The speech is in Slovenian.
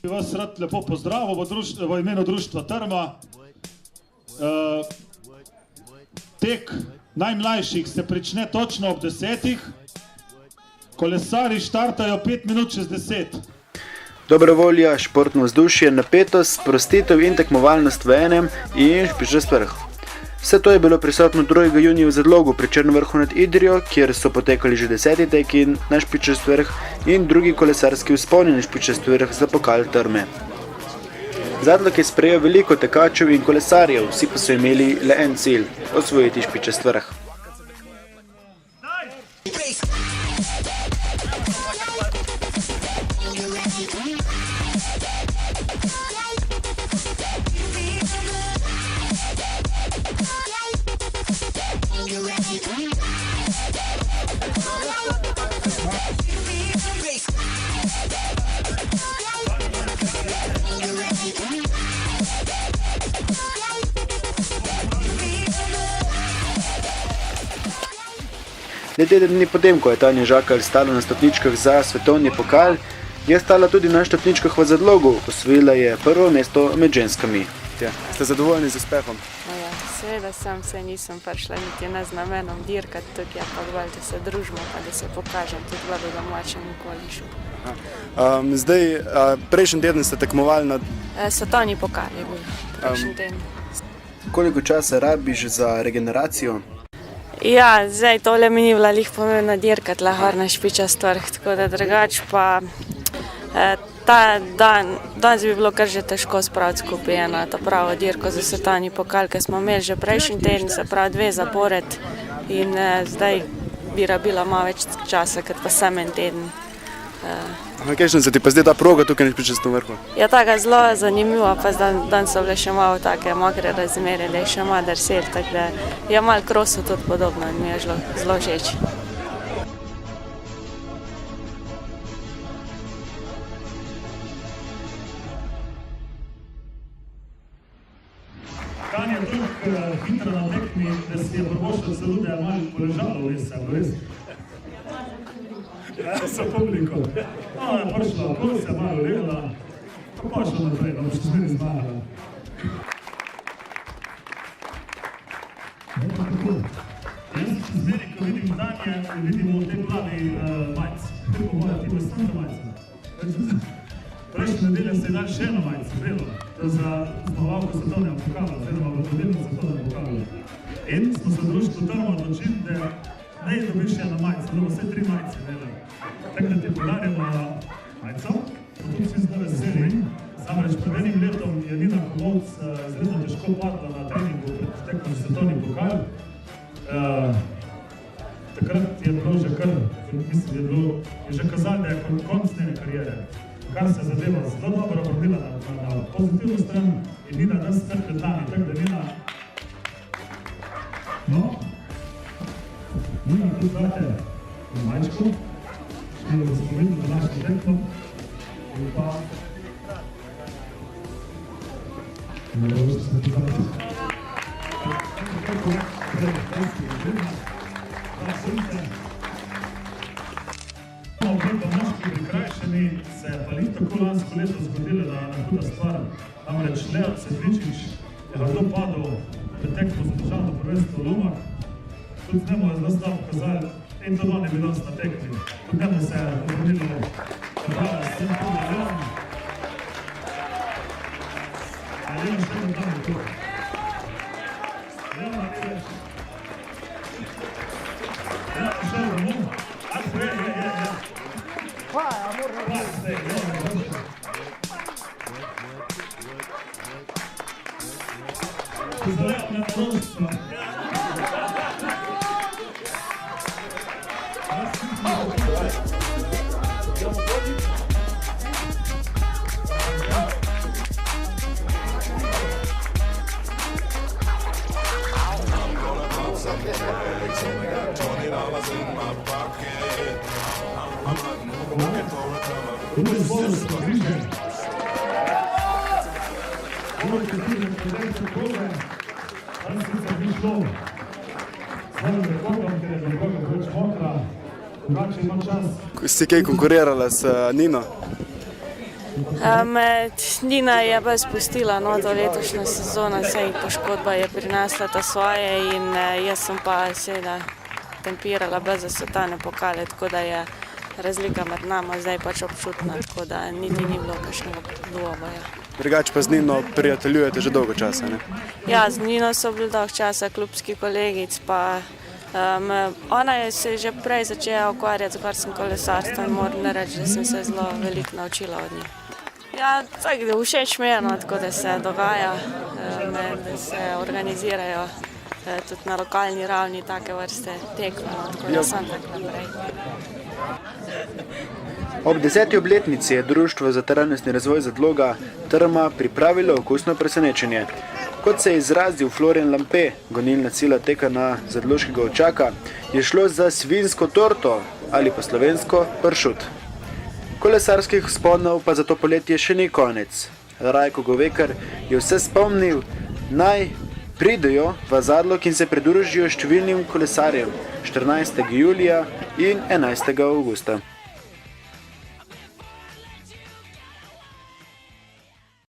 Bi vas rad lepo pozdravil v imenu društva Trma. Tek najmlajših se prične točno ob 10. Kolesari štartajo 5 minut čez 10. Dobra volja, športno vzdušje, napetost, sprostitev in tekmovalnost v enem in špičast vrh. Vse to je bilo prisotno 2. junija v Zadlogu pri Črnovrhu nad Idrijo, kjer so potekali že 10. teki na špičast vrh in drugi kolesarski vzponi na špičast vrh za pokal Trme. Zadlog je sprejel veliko tekačev in kolesarjev, vsi pa so imeli le en cilj – osvojiti špičast vrh. Le teden dni potem, ko je Tanja Žakalj stala na stopničkah za svetovni pokal, je stala tudi na stopničkah v Zadlogu, osvojila je prvo mesto med ženskami. Ste zadovoljni z uspehom? Ja, seveda sem, saj nisem prišla niti ne z namenom dirkati, tukaj je pa dovolj, da se družimo, pa da se pokažem tudi v domačem okolišu. Prejšnji teden ste tekmovali na... Svetovni pokal je bil prejšnji teden. Koliko časa rabiš za regeneracijo? Ja, zdaj tole mi ni bila lih pomembna dirkati lahko na špičast vrh, tako da drugač pa ta danes bi bilo kar že težko spraviti skupaj eno ta pravo dirko za svetovni pokal, ker smo imeli že prejšnji teden, se pravi 2 zapored in zdaj bi rabila malo več časa, kot pa sam en teden. Kakšna se ti pa zdaj ta proga tukaj na špičastem vrhu? Ja, taka zelo zanimiva, pa dan so bile še malo take mokre razmere, da je še malo drsel, tako da je malo krosu tudi podobno in mi je zelo všeč. Tanja je toliko hitra na tekmi, da si je prvošla celo, da je malo poležala v res. Sa publiko. Ona je prišla, bolj se je malo rela, pa šla naprej, da bo še zmeri zmagala. Jaz zmeri, ko vidim Tanje, vidimo v tej plavi majici. Kako moja, ti boš sam za majico. Prejšnji nedelja se je dal še eno majico, belo, za zmagovalko svetovnega pokala, oziroma v podelno svetovnega pokala. In smo se v društvu Trma odločili, da ne dobiš še eno majico, da bo vse 3 majice imela. Tako da ti podarjamo majico, tudi vsi zelo veseli. Namreč pred enim letom je Nina Komovc izredno težko padla na treningu pred tekmom svetovni pokal. Takrat je bilo že kar, mislim, je že kazalo, da je konc njene karijere. Kar se zadeva zelo dobro obrnila na pozitivno stran in Nina nas kar pred nami, tako da Nina... No, Nina, tu date majčko, ki je spomenil na našem tekmo in pa... Ne boš se ti dati. Obeta moški prikrajšani se je pa ni tako lansko leto zgodilo, da je huda stvar. Namreč Leo Cedričič je lahko padel v tekmo za državno prvenstvo v Lumah. Tudi njemu je zelo slabo pokazali in to on je bil danes na tekmi. Tudi njemu se je obrnilo podrava s tem tudi Leon. Leon še ne damo to. Leon ni več. Leon je šel domov. Pozdravljam na Rožstvo. si kaj konkurirala s Nino? Nina je bolj spustila to letošnjo sezono, saj poškodba je prinesla ta svoje in jaz sem pa seveda tempirala brez za svetovne pokale, tako da je razlika med nama zdaj pač občutna, tako da niti ni bilo kakšnega dvoboja. Drugače pa z Nino prijateljujete že dolgo časa, ne? Ja, z Nino so bili dolgo časa klubski kolegic, pa ona je se že prej začela ukvarjati z gorskim kolesarstvom in moram reči, da sem se zelo veliko naučila od nje. Ja, tako všeč mi je, tako da se dogaja, da se organizirajo tudi na lokalni ravni take vrste tekme, tako da sem tako naprej. Ob 10. obletnici je Društvo za trajnostni razvoj Zadloga Trma pripravilo okusno presenečenje. Kot se je izrazil Florian Lampe, gonilna sila teka na zadloškega očaka, je šlo za svinjsko torto ali pa slovensko pršut. Kolesarskih vzponov pa za to poletje še ni konec. Rajko Govekar je vse spomnil, naj pridejo v Zadlog in se pridružijo številnim kolesarjem 14. julija in 11. avgusta.